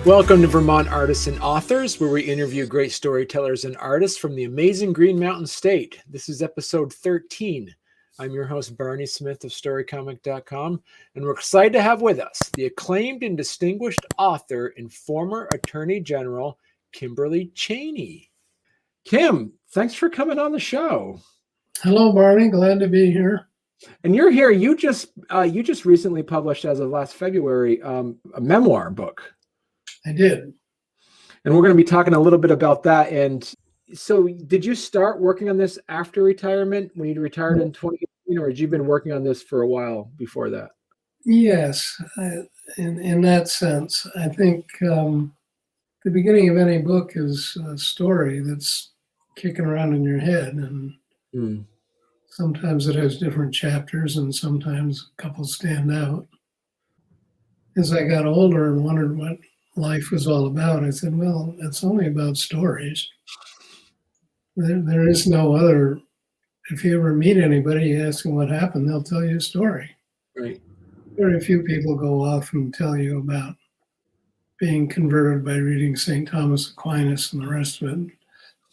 Welcome to Vermont Artists and Authors, where we interview great storytellers and artists from the amazing Green Mountain State. This is episode 13. I'm your host, Barney Smith of StoryComic.com, and we're excited to have with us the acclaimed and distinguished author and former Attorney General, Kimberly Cheney. Kim, thanks for coming on the show. Hello, Barney. Glad to be here. And you're here. You just recently published, as of last February, a memoir book. I did. And we're going to be talking a little bit about that. And so did you start working on this after retirement, when you retired in 2018, or had you been working on this for a while before that? Yes, in that sense. I think the beginning of any book is a story that's kicking around in your head. And sometimes it has different chapters and sometimes a couple stand out. As I got older and wondered what life was all about, I said, well, it's only about stories. There is no other. If you ever meet anybody, you ask them what happened, they'll tell you a story. Right. Very few people go off and tell you about being converted by reading St. Thomas Aquinas and the rest of it.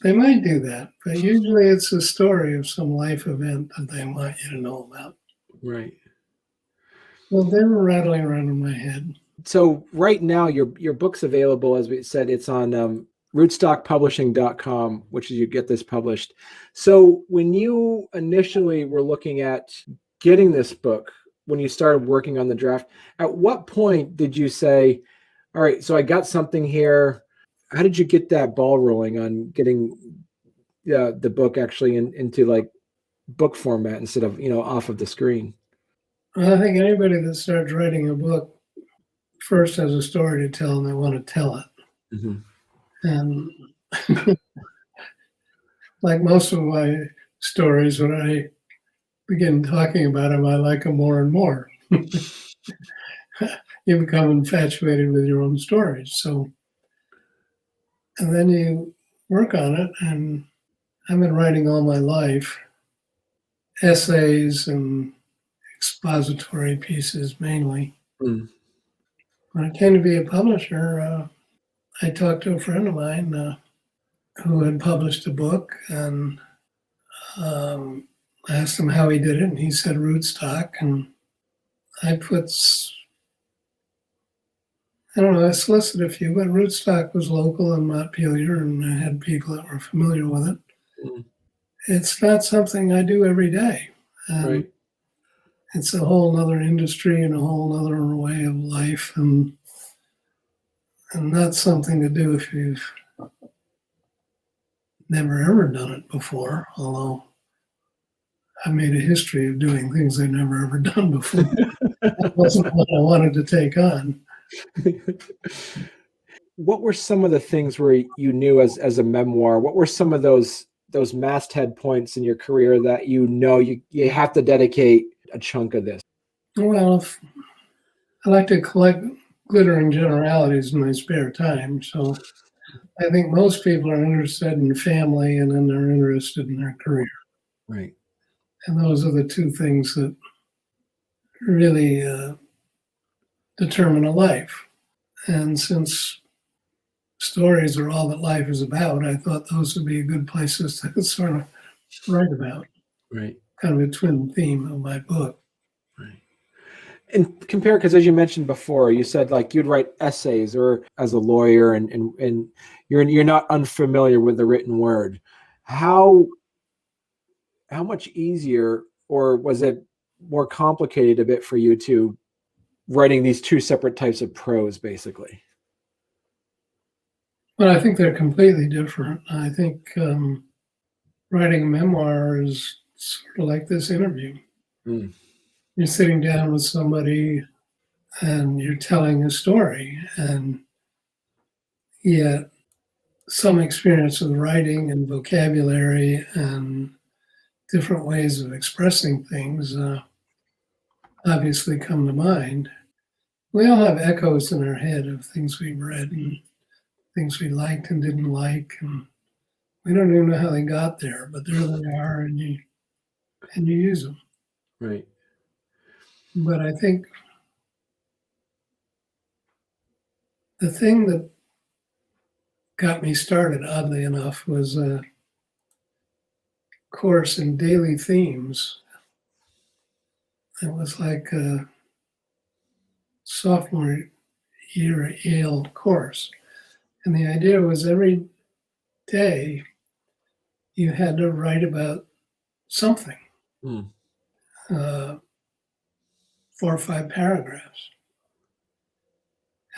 They might do that, but usually it's a story of some life event that they want you to know about. Right. Well, they were rattling around in my head. So right now, your book's available, as we said, it's on rootstockpublishing.com, which is you get this published. So when you initially were looking at getting this book, when you started working on the draft, at what point did you say, all right, so I got something here. How did you get that ball rolling on getting the book actually into like book format instead of, off of the screen? Well, I think anybody that starts writing a book first has a story to tell and they want to tell it. Mm-hmm. And like most of my stories, when I begin talking about them, I like them more and more. You become infatuated with your own stories. So, and then you work on it. And I've been writing all my life, essays and expository pieces mainly. Mm. When it came to be a publisher, I talked to a friend of mine who had published a book, and I asked him how he did it, and he said rootstock. And I solicited a few, but rootstock was local and Montpelier, and I had people that were familiar with it. Mm. It's not something I do every day. Right. It's a whole other industry and a whole other way of life, and not something to do if you've never ever done it before, although I made a history of doing things I'd never ever done before. That wasn't what I wanted to take on. What were some of the things where you knew as a memoir, what were some of those masthead points in your career that you have to dedicate a chunk of this? Well, I like to collect glittering generalities in my spare time. So I think most people are interested in family and then they're interested in their career. Right. And those are the two things that really determine a life. And since stories are all that life is about, I thought those would be good places to sort of write about. Right. Kind of a twin theme of my book. Right. And compare, because as you mentioned before, you said like you'd write essays or as a lawyer and you're not unfamiliar with the written word. How much easier, or was it more complicated a bit for you to writing these two separate types of prose, basically? Well, I think they're completely different. I think writing a memoir is sort of like this interview. Mm. You're sitting down with somebody and you're telling a story, and yet some experience with writing and vocabulary and different ways of expressing things obviously come to mind. We all have echoes in our head of things we've read and things we liked and didn't like, and we don't even know how they got there, but there they are, and you use them. Right. But I think the thing that got me started, oddly enough, was a course in daily themes. It was like a sophomore year at Yale course. And the idea was every day you had to write about something, 4 or 5 paragraphs.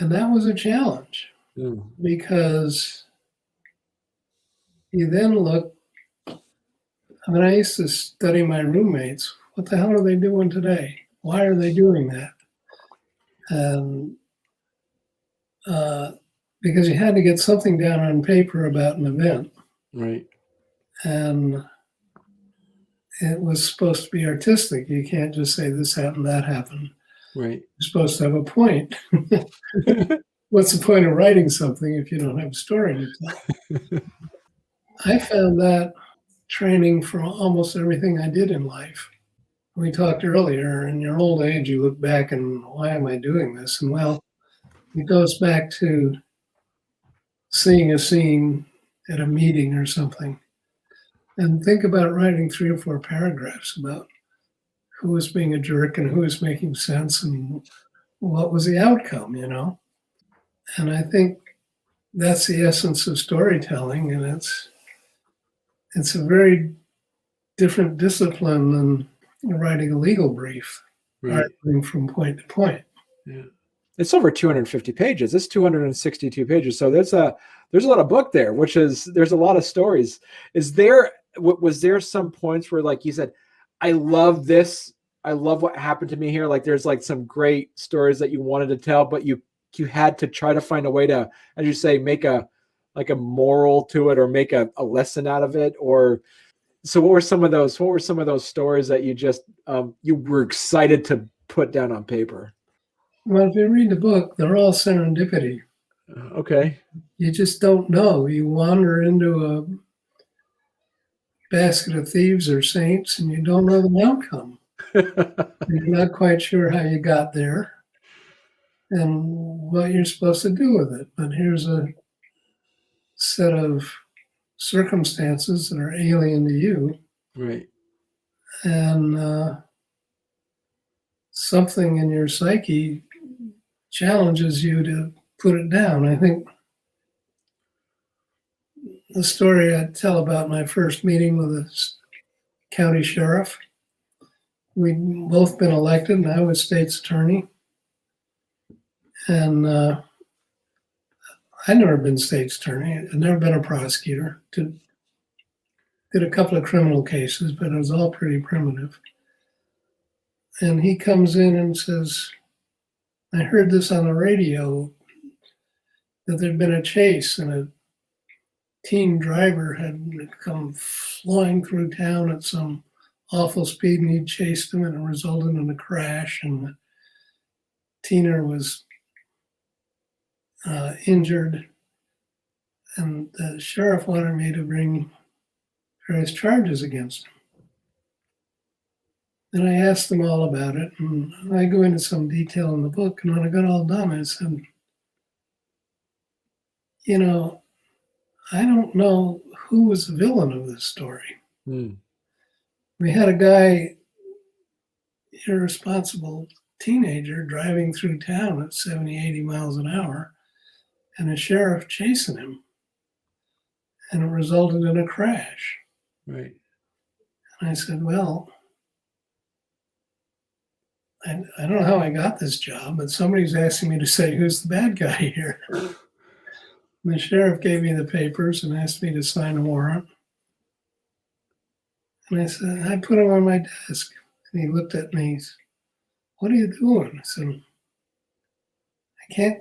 And that was a challenge because you then look, I mean, I used to study my roommates. What the hell are they doing today? Why are they doing that? And because you had to get something down on paper about an event. Right. And it was supposed to be artistic. You can't just say this happened, that happened. Right. You're supposed to have a point. What's the point of writing something if you don't have a story to tell? I found that training for almost everything I did in life. We talked earlier, in your old age, you look back and why am I doing this? And well, it goes back to seeing a scene at a meeting or something. And think about writing 3 or 4 paragraphs about who was being a jerk and who was making sense and what was the outcome, you know? And I think that's the essence of storytelling, and it's a very different discipline than writing a legal brief, arguing from point to point. Yeah. It's over 250 pages. It's 262 pages. So there's a lot of book there, there's a lot of stories. Was there some points where, like you said, I love this, I love what happened to me here? Like there's like some great stories that you wanted to tell, but you had to try to find a way to, as you say, make a moral to it or make a lesson out of it? Or so what were some of those stories that you just you were excited to put down on paper? Well, if you read the book, they're all serendipity. Okay. You just don't know. You wander into a basket of thieves or saints and you don't know the outcome. You're not quite sure how you got there and what you're supposed to do with it. But here's a set of circumstances that are alien to you. Right. And something in your psyche challenges you to put it down. I think the story I tell about my first meeting with a county sheriff, we'd both been elected and I was state's attorney. And I'd never been state's attorney. I'd never been a prosecutor. Did a couple of criminal cases, but it was all pretty primitive. And he comes in and says, I heard this on the radio, that there'd been a chase and a teen driver had come flying through town at some awful speed and he chased him and it resulted in a crash and the teener was injured. And the sheriff wanted me to bring various charges against him. And I asked them all about it, and I go into some detail in the book. And when I got all done, I said, you know, I don't know who was the villain of this story. We had a guy, irresponsible teenager, driving through town at 70, 80 miles an hour, and a sheriff chasing him. And it resulted in a crash. Right. And I said, well, I don't know how I got this job, but somebody's asking me to say who's the bad guy here. And the sheriff gave me the papers and asked me to sign a warrant. And I said, I put them on my desk. And he looked at me, what are you doing? I said, I can't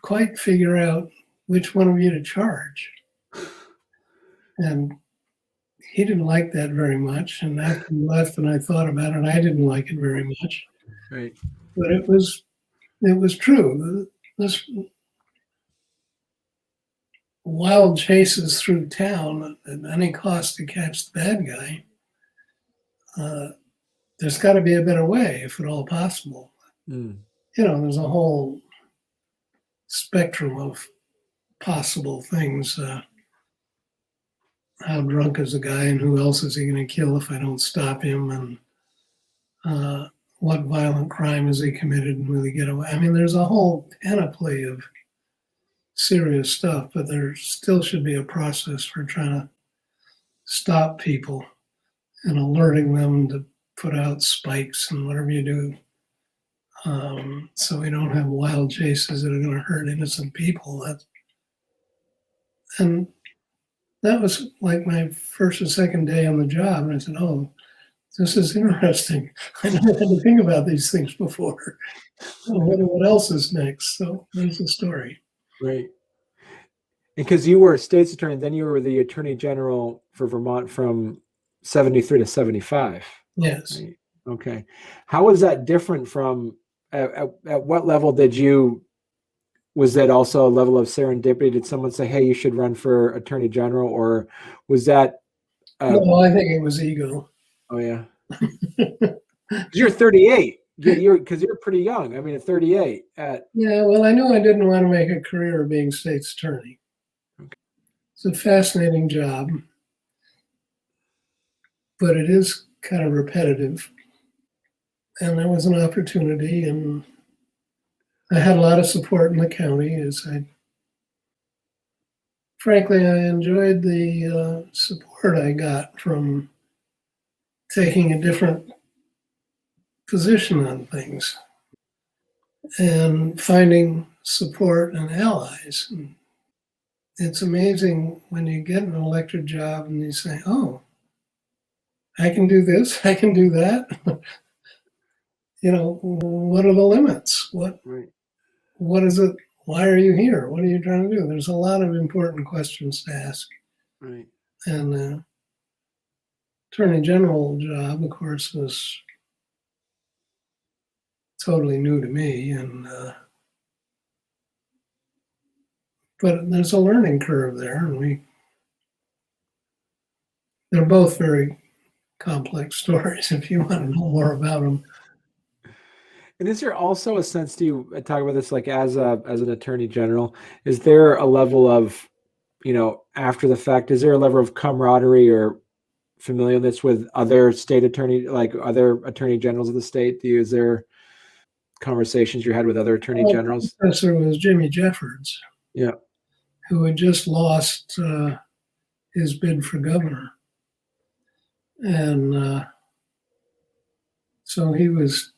quite figure out which one of you to charge. And he didn't like that very much. And after he left and I thought about it, I didn't like it very much. Right. But it was true. This wild chases through town at any cost to catch the bad guy. There's got to be a better way, if at all possible. You know, there's a whole spectrum of possible things. How drunk is the guy, and who else is he going to kill if I don't stop him? And what violent crime has he committed, and will he get away? I mean, there's a whole panoply of serious stuff, but there still should be a process for trying to stop people and alerting them to put out spikes and whatever you do, so we don't have wild chases that are going to hurt innocent people. And that was like my first or second day on the job, and I said, "Oh, this is interesting. I never had to think about these things before. I wonder what else is next." So there's the story. Right. Because you were a state's attorney, then you were the Attorney General for Vermont from 73 to 75. Yes. Right? Okay. How was that different from, at what level was that also a level of serendipity? Did someone say, hey, you should run for Attorney General? Or was that? No, I think it was ego. Oh, yeah. You're 38. Because you're pretty young. I mean, at 38. Yeah, well, I knew I didn't want to make a career of being state's attorney. Okay. It's a fascinating job, but it is kind of repetitive. And there was an opportunity, and I had a lot of support in the county. Frankly, I enjoyed the support I got from taking a different position on things and finding support and allies. It's amazing when you get an elected job and you say, oh, I can do this, I can do that. You know, what are the limits? What is it? Why are you here? What are you trying to do? There's a lot of important questions to ask. Right. And the Attorney General job, of course, was totally new to me, but there's a learning curve there, and they're both very complex stories if you want to know more about them. And is there also a sense, do you talk about this like as an Attorney General, is there a level of, after the fact, is there a level of camaraderie or familiarness with other state like other attorney generals of the state? Is there conversations you had with other attorney generals? The professor was Jimmy Jeffords, yeah, who had just lost his bid for governor. And so he was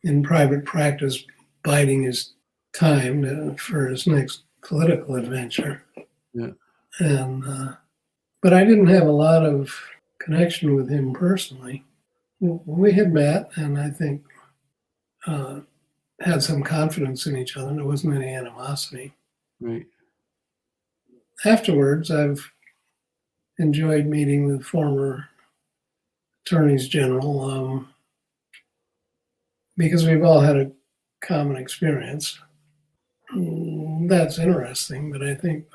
in private practice biding his time for his next political adventure. Yeah. And but I didn't have a lot of connection with him personally. We had met, and I think had some confidence in each other. There wasn't any animosity. Right. Afterwards, I've enjoyed meeting with former attorneys general because we've all had a common experience. That's interesting, but I think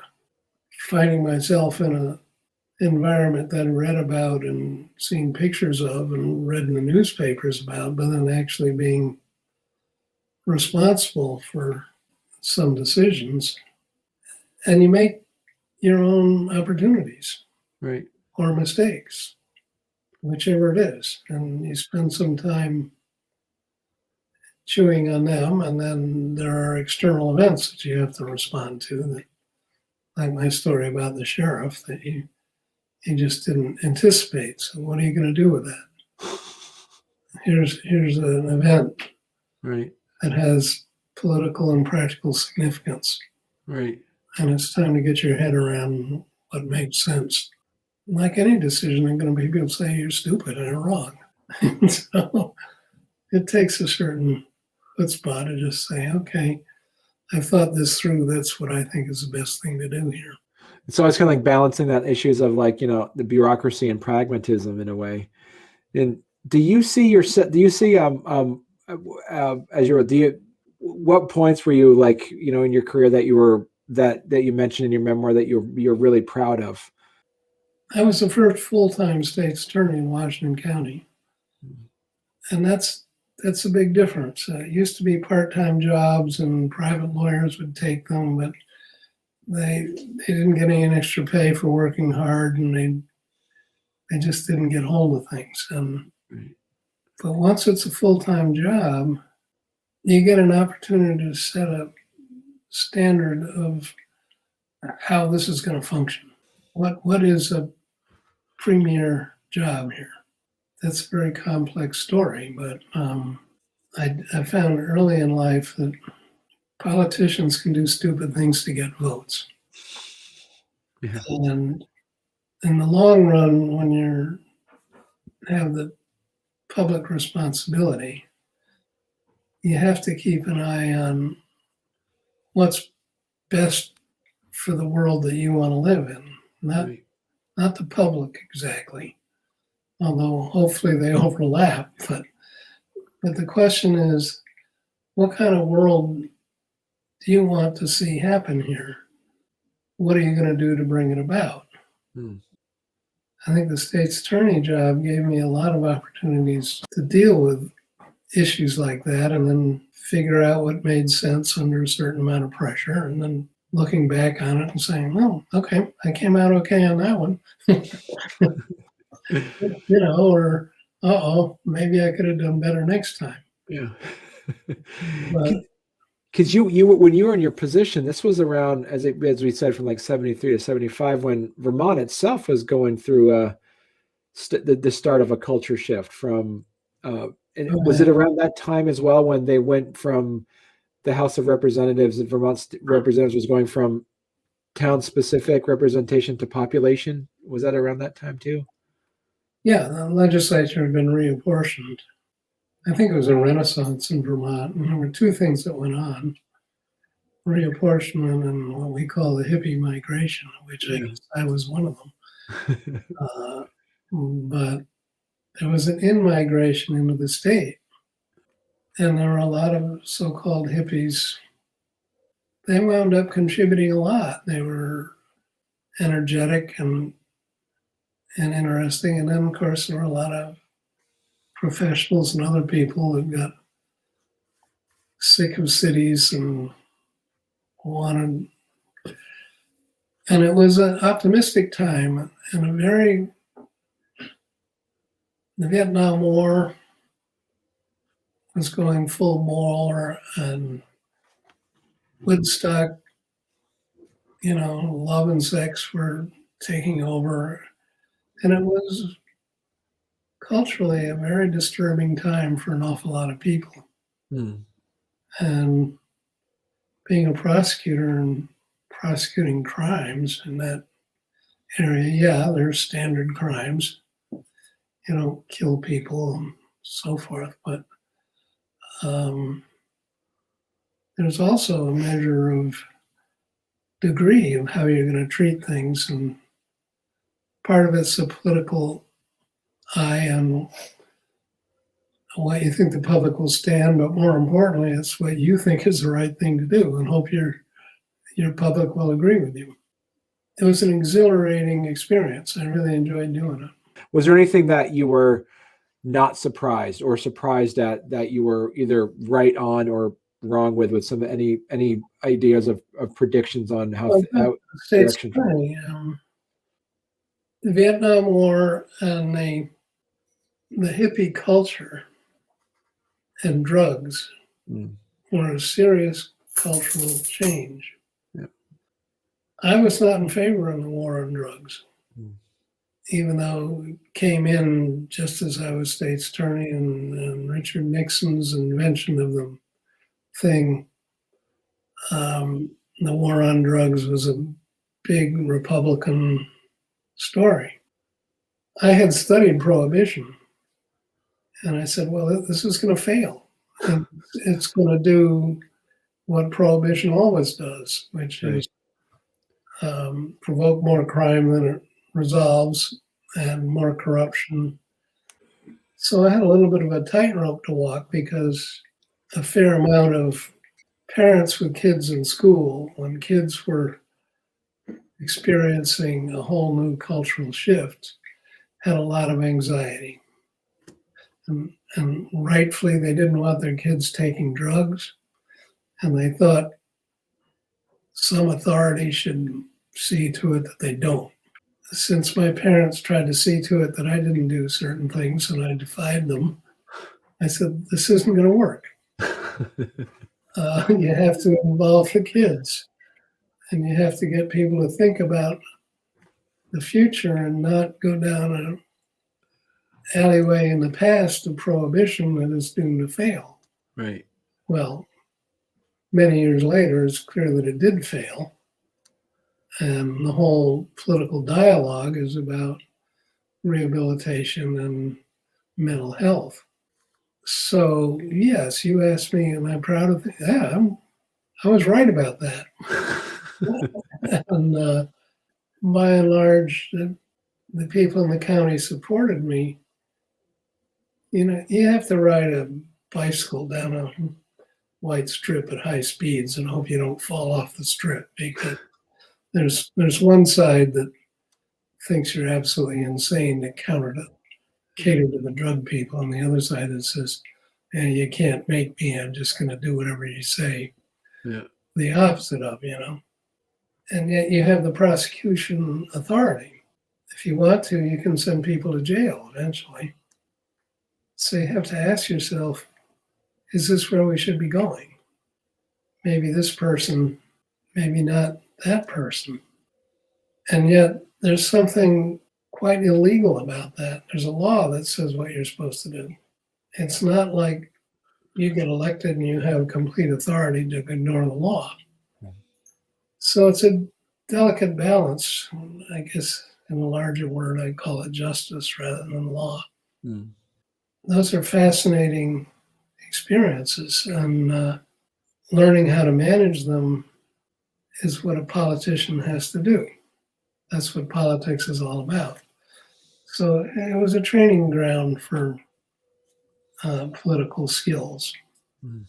finding myself in an environment that I read about and seen pictures of and read in the newspapers about, but then actually being responsible for some decisions, and you make your own opportunities, right, or mistakes, whichever it is, and you spend some time chewing on them, and then there are external events that you have to respond to, that, like my story about the sheriff, that you just didn't anticipate. So what are you going to do with that? Here's an event, right, that has political and practical significance, right, and it's time to get your head around what makes sense. Like any decision, there are going to be people say you're stupid and you're wrong. So it takes a certain chutzpah to just say, okay, I've thought this through. That's what I think is the best thing to do here. So it's kind of like balancing that issues of like, the bureaucracy and pragmatism in a way. And what points were you like, in your career that you were, that you mentioned in your memoir that you're really proud of? I was the first full-time state's attorney in Washington County. And that's that's a big difference. It used to be part-time jobs and private lawyers would take them, but they didn't get any extra pay for working hard, and they just didn't get hold of things. But once it's a full-time job, you get an opportunity to set a standard of how this is going to function. What is a premier job here? That's a very complex story, but I found early in life that politicians can do stupid things to get votes. Yeah. And in the long run, when you have the public responsibility, you have to keep an eye on what's best for the world that you want to live in, not the public exactly, although hopefully they overlap. But the question is, what kind of world do you want to see happen here? What are you going to do to bring it about? I think the state's attorney job gave me a lot of opportunities to deal with issues like that and then figure out what made sense under a certain amount of pressure, and then looking back on it and saying, well, okay, I came out okay on that one. Or maybe I could have done better next time. Yeah. But because you when you were in your position, this was around, as we said, from like 73 to 75, when Vermont itself was going through the start of a culture shift from and was it around that time as well when they went from the House of Representatives, and Vermont representatives was going from town specific representation to population? Was that around that time too? Yeah, the legislature had been reapportioned. I think it was a renaissance in Vermont, and there were two things that went on: reapportionment and what we call the hippie migration, which I was one of them. But there was an in-migration into the state, and there were a lot of so-called hippies. They wound up contributing a lot. They were energetic and interesting, and then, of course, there were a lot of professionals and other people who got sick of cities and wanted, and it was an optimistic time and the Vietnam War was going full bore, and Woodstock, love and sex were taking over, and it was culturally a very disturbing time for an awful lot of people. And being a prosecutor and prosecuting crimes in that area, there's standard crimes. You don't kill people and so forth, but there's also a measure of degree of how you're going to treat things, and part of it's a political eye on what you think the public will stand, but more importantly, it's what you think is the right thing to do, and hope your public will agree with you. It was an exhilarating experience. I really enjoyed doing it. Was there anything that you were not surprised or surprised at that you were either right on or wrong with some any ideas of predictions on how direction? The Vietnam War and the hippie culture and drugs were a serious cultural change. I was not in favor of the war on drugs, even though it came in just as I was state's attorney, and Richard Nixon's invention of the thing. The war on drugs was a big Republican story. I had studied prohibition, and I said, well, this is going to fail. And it's going to do what prohibition always does, which is provoke more crime than it resolves and more corruption. So I had a little bit of a tightrope to walk, because a fair amount of parents with kids in school, when kids were experiencing a whole new cultural shift, had a lot of anxiety. and rightfully they didn't want their kids taking drugs, and they thought some authority should see to it that they don't. Since my parents tried to see to it that I didn't do certain things and I defied them, I said, this isn't going to work. You have to involve the kids, and you have to get people to think about the future and not go down an alleyway in the past of prohibition that is doomed to fail. Right. Well, many years later, it's clear that it did fail. And the whole political dialogue is about rehabilitation and mental health. So, yes, you asked me, am I proud of it? Yeah, I was right about that. And by and large, the people in the county supported me. You know, you have to ride a bicycle down a white strip at high speeds and hope you don't fall off the strip, because there's one side that thinks you're absolutely insane to cater to the drug people, and the other side that says, "Man, you can't make me. I'm just going to do whatever you say." Yeah. The opposite of, and yet you have the prosecution authority. If you want to, you can send people to jail eventually. So you have to ask yourself, is this where we should be going? Maybe this person, maybe not that person. And yet there's something quite illegal about that. There's a law that says what you're supposed to do. It's not like you get elected and you have complete authority to ignore the law. So it's a delicate balance. I guess in a larger word, I'd call it justice rather than law. Mm. Those are fascinating experiences, and learning how to manage them is what a politician has to do. That's what politics is all about. So it was a training ground for political skills. Mm.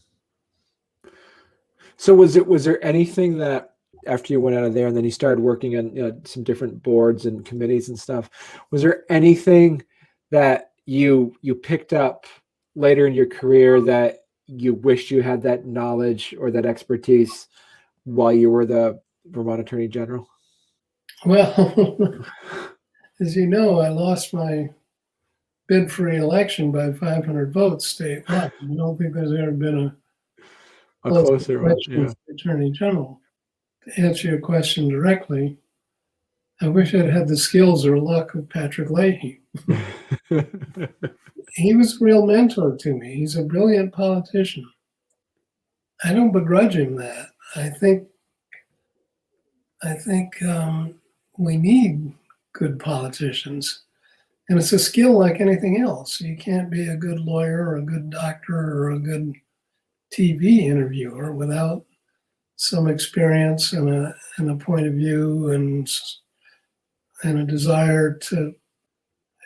So was there anything that after you went out of there and then you started working on some different boards and committees and stuff, was there anything that you picked up later in your career that you wished you had that knowledge or that expertise while you were the Vermont Attorney General? Well, as you know, I lost my bid for re-election by 500 votes statewide. I don't think there's ever been a closer one, election for the Attorney General. To answer your question directly, I wish I'd had the skills or luck of Patrick Leahy. He was a real mentor to me. He's a brilliant politician. I don't begrudge him that. I think we need good politicians. And it's a skill like anything else. You can't be a good lawyer or a good doctor or a good TV interviewer without some experience and a point of view and a desire to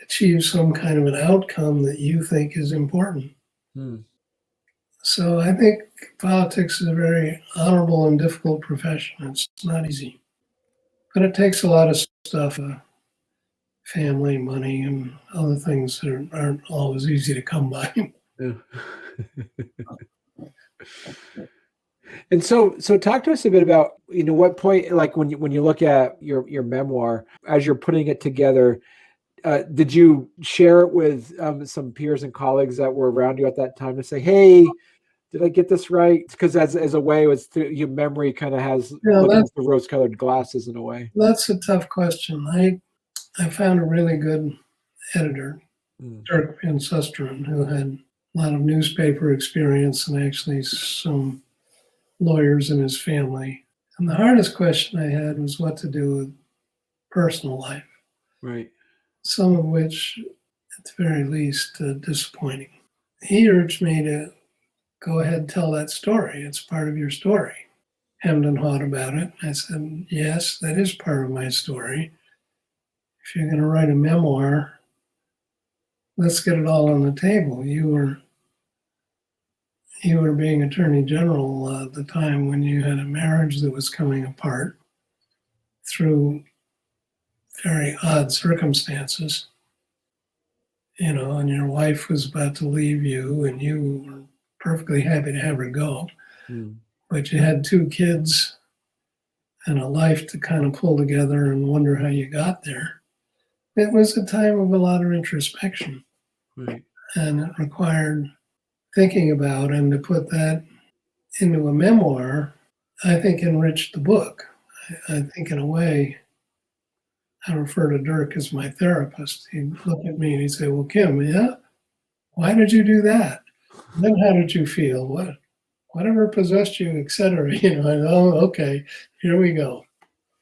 achieve some kind of an outcome that you think is important. Hmm. So I think politics is a very honorable and difficult profession. It's not easy, but it takes a lot of stuff, family, money, and other things that aren't always easy to come by. Yeah. And so talk to us a bit about, what point, like when you look at your memoir, as you're putting it together, did you share it with some peers and colleagues that were around you at that time to say, hey, did I get this right? Because as a way, it's your memory kind of has looking at the rose-colored glasses in a way. That's a tough question. I found a really good editor, Dirk Van Susteren, who had a lot of newspaper experience and actually some lawyers in his family. And the hardest question I had was what to do with personal life. Right. Some of which, at the very least, disappointing. He urged me to go ahead and tell that story. It's part of your story. Hemmed and hawed about it. I said, yes, that is part of my story. If you're going to write a memoir, let's get it all on the table. You were being Attorney General at the time when you had a marriage that was coming apart through very odd circumstances. and your wife was about to leave you and you were perfectly happy to have her go, but you had 2 kids and a life to kind of pull together and wonder how you got there. It was a time of a lot of introspection. Right. And it required thinking about, and to put that into a memoir, I think enriched the book. I think in a way, I refer to Dirk as my therapist. He'd look at me and he'd say, well, Kim, yeah, why did you do that? And then how did you feel? Whatever possessed you, etc. Oh, okay, here we go.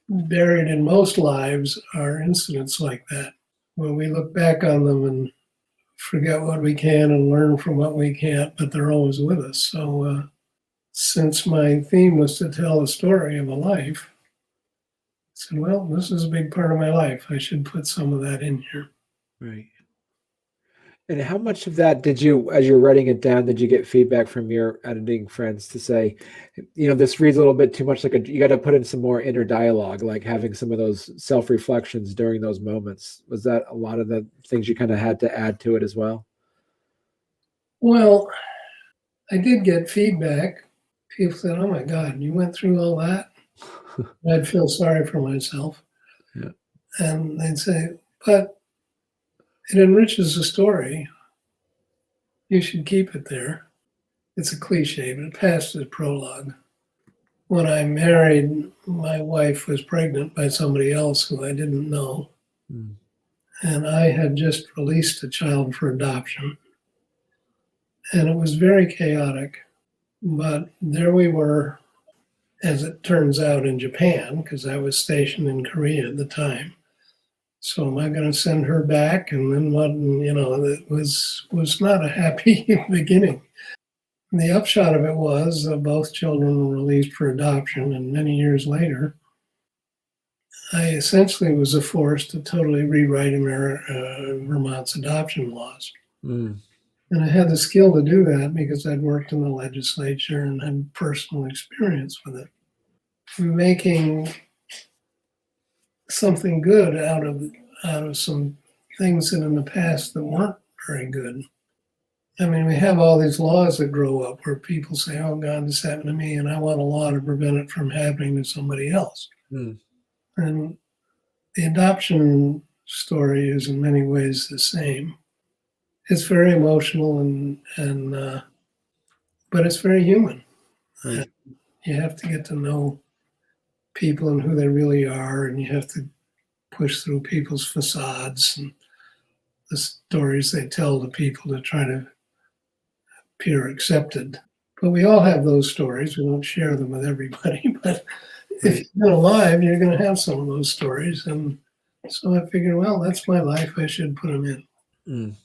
Buried in most lives are incidents like that, when we look back on them and forget what we can and learn from what we can't, but they're always with us. So since my theme was to tell the story of a life, I said, well, this is a big part of my life. I should put some of that in here. Right. And how much of that did you, as you're writing it down, did you get feedback from your editing friends to say, this reads a little bit too much you got to put in some more inner dialogue, like having some of those self-reflections during those moments? Was that a lot of the things you kind of had to add to it as well? Well, I did get feedback. People said, oh my God, you went through all that? I'd feel sorry for myself. Yeah. And they'd say, but it enriches the story. You should keep it there. It's a cliche, but it passed as prologue. When I married, my wife was pregnant by somebody else who I didn't know. And I had just released a child for adoption. And it was very chaotic. But there we were, as it turns out, in Japan, because I was stationed in Korea at the time. So am I going to send her back? And then what? It was not a happy beginning. And the upshot of it was that both children were released for adoption, and many years later, I essentially was forced to totally rewrite Vermont's adoption laws. And I had the skill to do that because I'd worked in the legislature and had personal experience with it. Making something good out of some things that in the past that weren't very good. I mean, we have all these laws that grow up where people say, oh God, this happened to me, and I want a law to prevent it from happening to somebody else. And the adoption story is in many ways the same. It's very emotional but it's very human. Right. You have to get to know people and who they really are, and you have to push through people's facades and the stories they tell to people to try to appear accepted. But we all have those stories. We don't share them with everybody, but if you've been alive, you're going to have some of those stories. And so I figured, well, that's my life. I should put them in.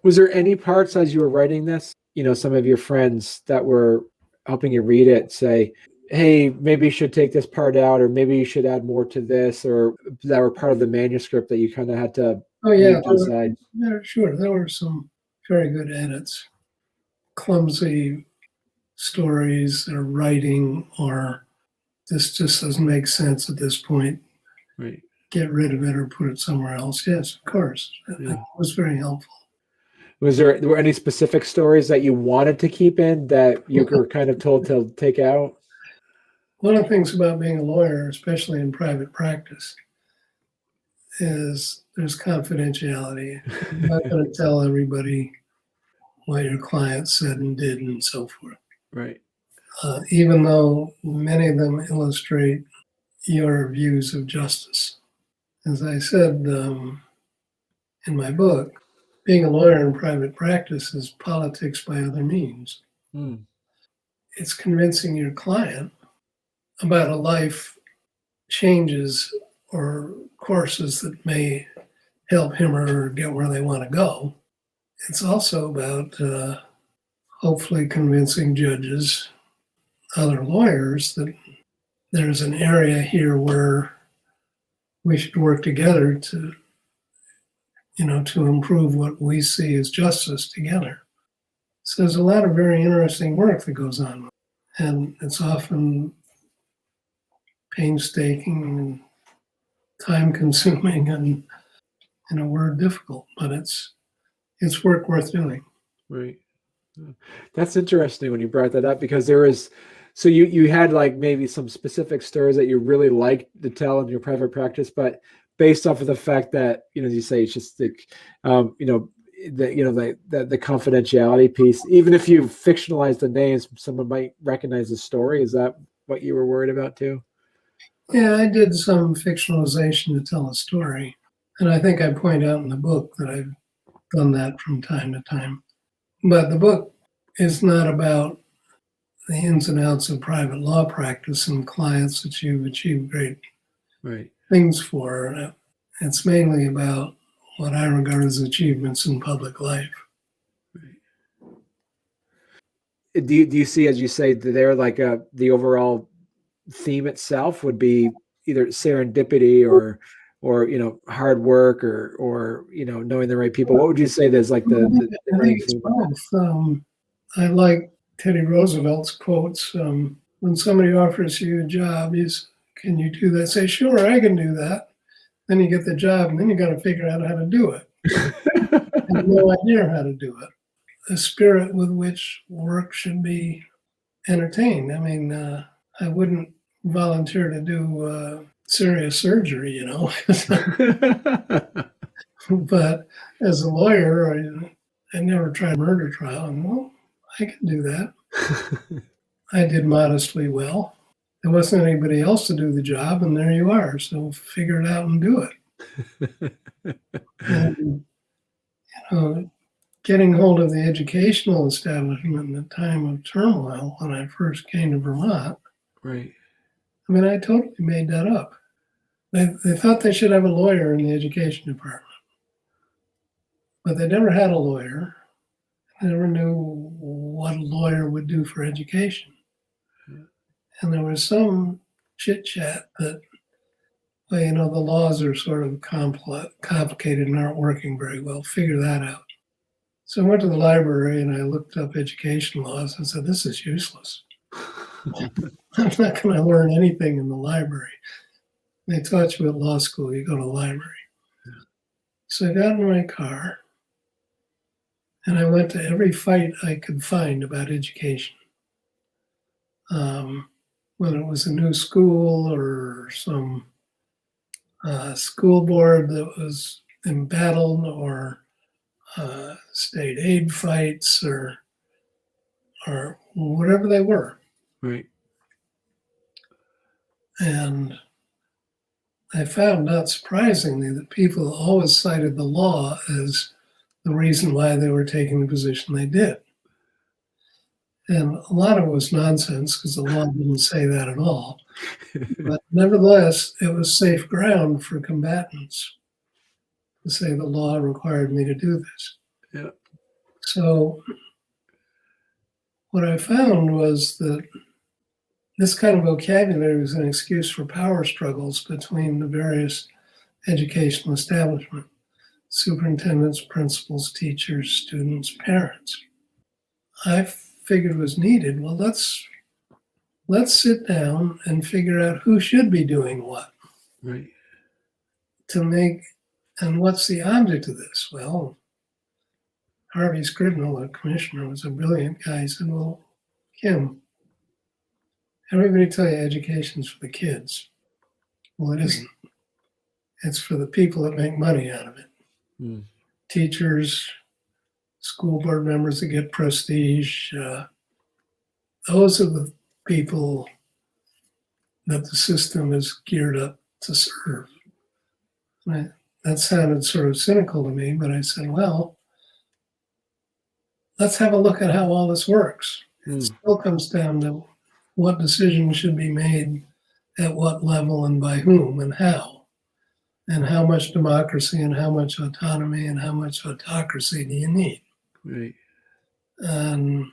Was there any parts as you were writing this, some of your friends that were helping you read it say, hey, maybe you should take this part out, or maybe you should add more to this, or that were part of the manuscript that you kind of had to decide? Sure. There were some very good edits. Clumsy stories or writing, or this just doesn't make sense at this point. Right. Get rid of it or put it somewhere else. Yes, of course. It was very helpful. Were there any specific stories that you wanted to keep in that you were kind of told to take out? One of the things about being a lawyer, especially in private practice, is there's confidentiality. You're not going to tell everybody what your client said and did and so forth. Right. Even though many of them illustrate your views of justice. As I said in my book, being a lawyer in private practice is politics by other means. It's convincing your client about a life changes or courses that may help him or her get where they want to go. It's also about hopefully convincing judges, other lawyers, that there's an area here where we should work together to improve what we see as justice together. So there's a lot of very interesting work that goes on, and it's often painstaking and time-consuming and, in a word, difficult. But it's it's work worth doing. Right. That's interesting when you brought that up, because there is, so you had like maybe some specific stories that you really liked to tell in your private practice, but based off of the fact that, as you say, it's just the, the confidentiality piece, even if you fictionalize the names, someone might recognize the story. Is that what you were worried about too? Yeah, I did some fictionalization to tell a story. And I think I point out in the book that I've done that from time to time. But the book is not about the ins and outs of private law practice and clients that you've achieved great things for. It's mainly about what I regard as achievements in public life. Do you see, as you say, there like the overall theme itself would be either serendipity or hard work or knowing the right people? What would you say there's like the running theme? Both. I like Teddy Roosevelt's quotes. When somebody offers you a job, can you do that? Say, sure, I can do that. Then you get the job, and then you got to figure out how to do it. I have no idea how to do it. The spirit with which work should be entertained. I mean, I wouldn't volunteer to do serious surgery, But as a lawyer, I never tried a murder trial. And, well, I can do that. I did modestly well. There wasn't anybody else to do the job, and there you are. So figure it out and do it. And, getting hold of the educational establishment in the time of turmoil when I first came to Vermont. Right. I mean, I totally made that up. They thought they should have a lawyer in the education department, but they never had a lawyer. They never knew what a lawyer would do for education. And there was some chit chat that, the laws are sort of complicated and aren't working very well. Figure that out. So I went to the library and I looked up education laws and said, this is useless. I'm not going to learn anything in the library. They taught you at law school, you go to the library. So I got in my car and I went to every fight I could find about education. Whether it was a new school or some school board that was embattled or state aid fights or whatever they were. Right. And I found, not surprisingly, that people always cited the law as the reason why they were taking the position they did. And a lot of it was nonsense because the law didn't say that at all. But nevertheless, it was safe ground for combatants to say the law required me to do this. Yeah. So what I found was that this kind of vocabulary was an excuse for power struggles between the various educational establishments, superintendents, principals, teachers, students, parents. I figured was needed. Well, let's sit down and figure out who should be doing what. Right. And what's the object of this? Well, Harvey Scribnell, the commissioner, was a brilliant guy. He said, well, Kim, everybody tell you education's for the kids. Well, it isn't. It's for the people that make money out of it. Mm. Teachers, school board members that get prestige. Those are the people that the system is geared up to serve. That sounded sort of cynical to me, but I said, well, let's have a look at how all this works. It still comes down to what decisions should be made at what level and by whom and how much democracy and how much autonomy and how much autocracy do you need. Right. And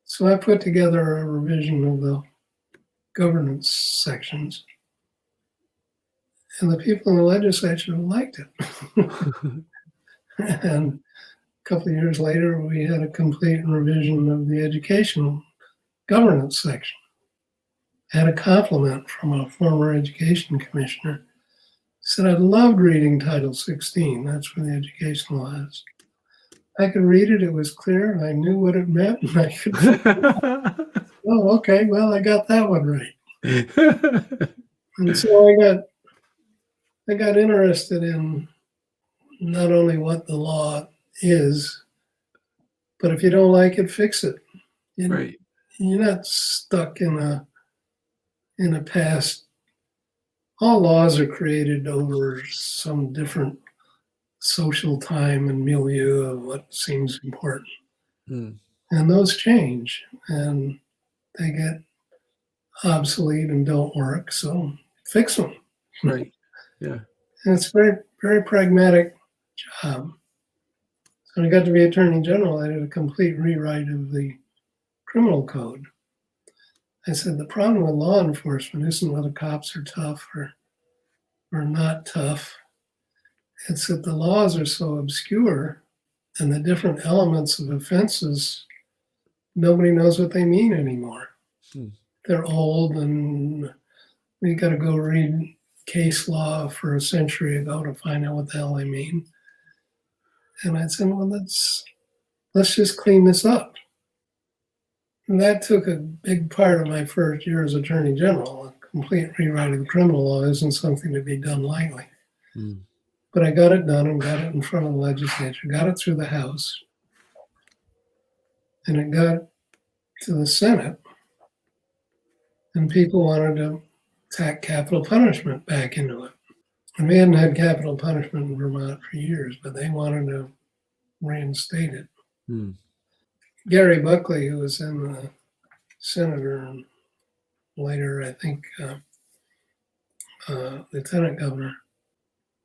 so I put together a revision of the governance sections, and the people in the legislature liked it. And a couple of years later, we had a complete revision of the educational governance section. Had a compliment from a former education commissioner. Said, I loved reading Title 16. That's where the education law is. I could read it. It was clear, and I knew what it meant. And I could, oh, okay, well, I got that one right. And so I got interested in not only what the law is, but if you don't like it, fix it. Right. You're not stuck in a past. All laws are created over some different social time and milieu of what seems important. Mm. And those change and they get obsolete and don't work. So fix them. Right. Yeah. And it's a very, very pragmatic job. So when I got to be Attorney General, I did a complete rewrite of the criminal code. I said, the problem with law enforcement isn't whether cops are tough or not tough. It's that the laws are so obscure and the different elements of offenses, nobody knows what they mean anymore. They're old and we got to go read case law for a century ago to find out what the hell they mean. And I said, well, let's just clean this up. And that took a big part of my first year as Attorney General. A complete rewrite of the criminal law isn't something to be done lightly. But I got it done and got it in front of the legislature, got it through the House, and it got to the Senate, and people wanted to tack capital punishment back into it. And we hadn't had capital punishment in Vermont for years, but they wanted to reinstate it. Gary Buckley, who was then the senator and later, I think, lieutenant governor,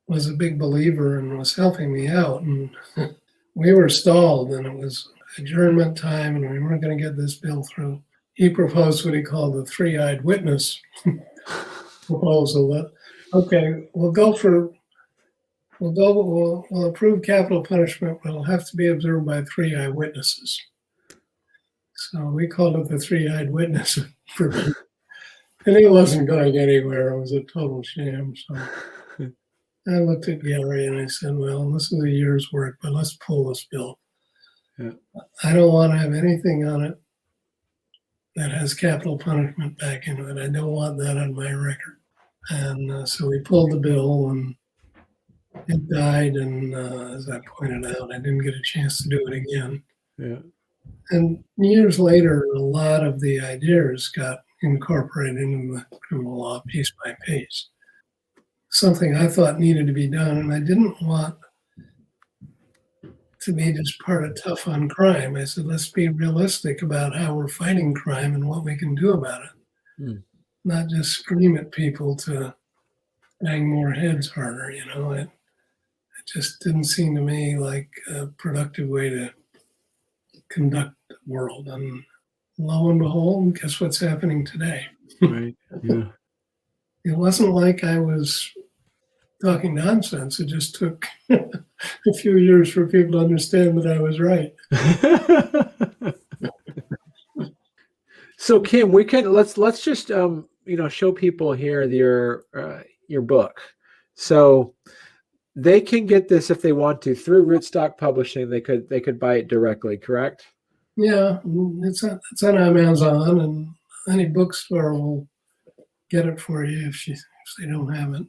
was a big believer and was helping me out. And we were stalled and it was adjournment time and we weren't going to get this bill through. He proposed what he called the three-eyed witness proposal. Okay, we'll approve capital punishment, but it'll have to be observed by three eyewitnesses. So we called it the three-eyed witness. And it wasn't going anywhere. It was a total sham. So I looked at Gary and I said, well, this is a year's work, but let's pull this bill. Yeah. I don't want to have anything on it that has capital punishment back into it. I don't want that on my record. And so we pulled the bill and it died. And as I pointed out, I didn't get a chance to do it again. Yeah. And years later, a lot of the ideas got incorporated into the criminal law piece by piece. Something I thought needed to be done, and I didn't want to be just part of tough on crime. I said, let's be realistic about how we're fighting crime and what we can do about it. Not just scream at people to bang more heads harder, It just didn't seem to me like a productive way to conduct the world. And lo and behold, guess what's happening today? Right. Yeah. It wasn't like I was talking nonsense. It just took a few years for people to understand that I was right. So Kim, let's just show people here your book. So they can get this if they want to through Rootstock Publishing. They could buy it directly, correct? Yeah, it's on Amazon, and any bookstore will get it for you if they don't have it.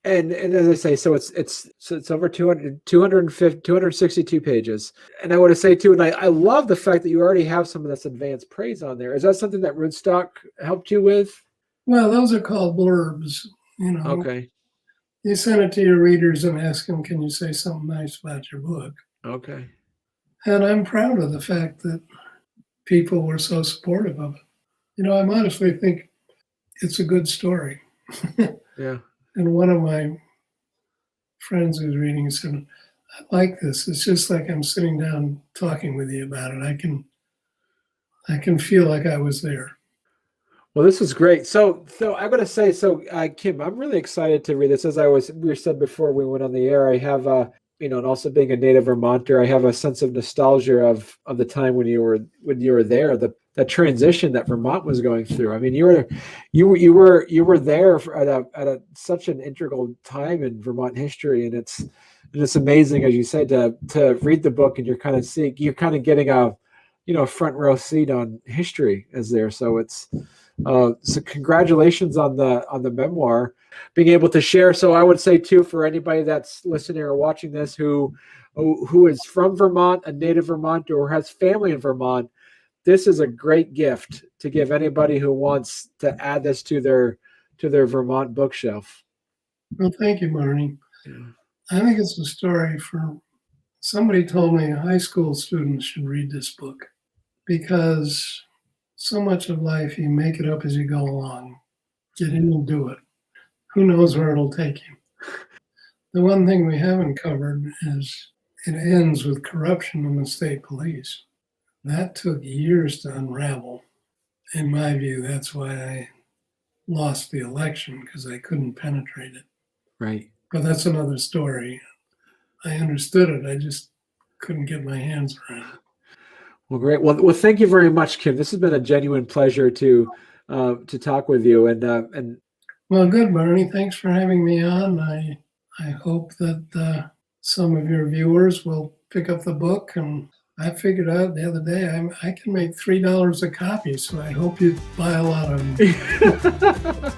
And as I say, so it's over 262 pages. And I want to say too, and I love the fact that you already have some of this advanced praise on there. Is that something that Rootstock helped you with? Well, those are called blurbs. Okay. You send it to your readers and ask them, can you say something nice about your book? Okay. And I'm proud of the fact that people were so supportive of it. I honestly think it's a good story. Yeah. And one of my friends who's reading said, I like this. It's just like I'm sitting down talking with you about it. I can feel like I was there. Well, this is great. So I'm going to say, Kim, I'm really excited to read this. As we said before we went on the air, I have and also being a native Vermonter, I have a sense of nostalgia of the time when you were there, the transition that Vermont was going through. I mean, you were there at such an integral time in Vermont history, and it's And it's amazing, as you said, to read the book and you're kind of getting a front row seat on history as there. So it's so congratulations on the memoir, being able to share. So I would say too, for anybody that's listening or watching this who is from Vermont, a native Vermonter, or has family in Vermont, this is a great gift to give anybody who wants to add this to their Vermont bookshelf. Well, thank you, Barney. Yeah. I think it's a story for somebody told me high school students should read this book, because so much of life, you make it up as you go along. Get in and do it. Who knows where it'll take you? The one thing we haven't covered is it ends with corruption in the state police. That took years to unravel. In my view, that's why I lost the election, because I couldn't penetrate it. Right. But that's another story. I understood it. I just couldn't get my hands around it. Well, great. Well, thank you very much, Kim. This has been a genuine pleasure to talk with you. And well, good, Barney. Thanks for having me on. I hope that some of your viewers will pick up the book. And I figured out the other day I can make $3 a copy, so I hope you buy a lot of them.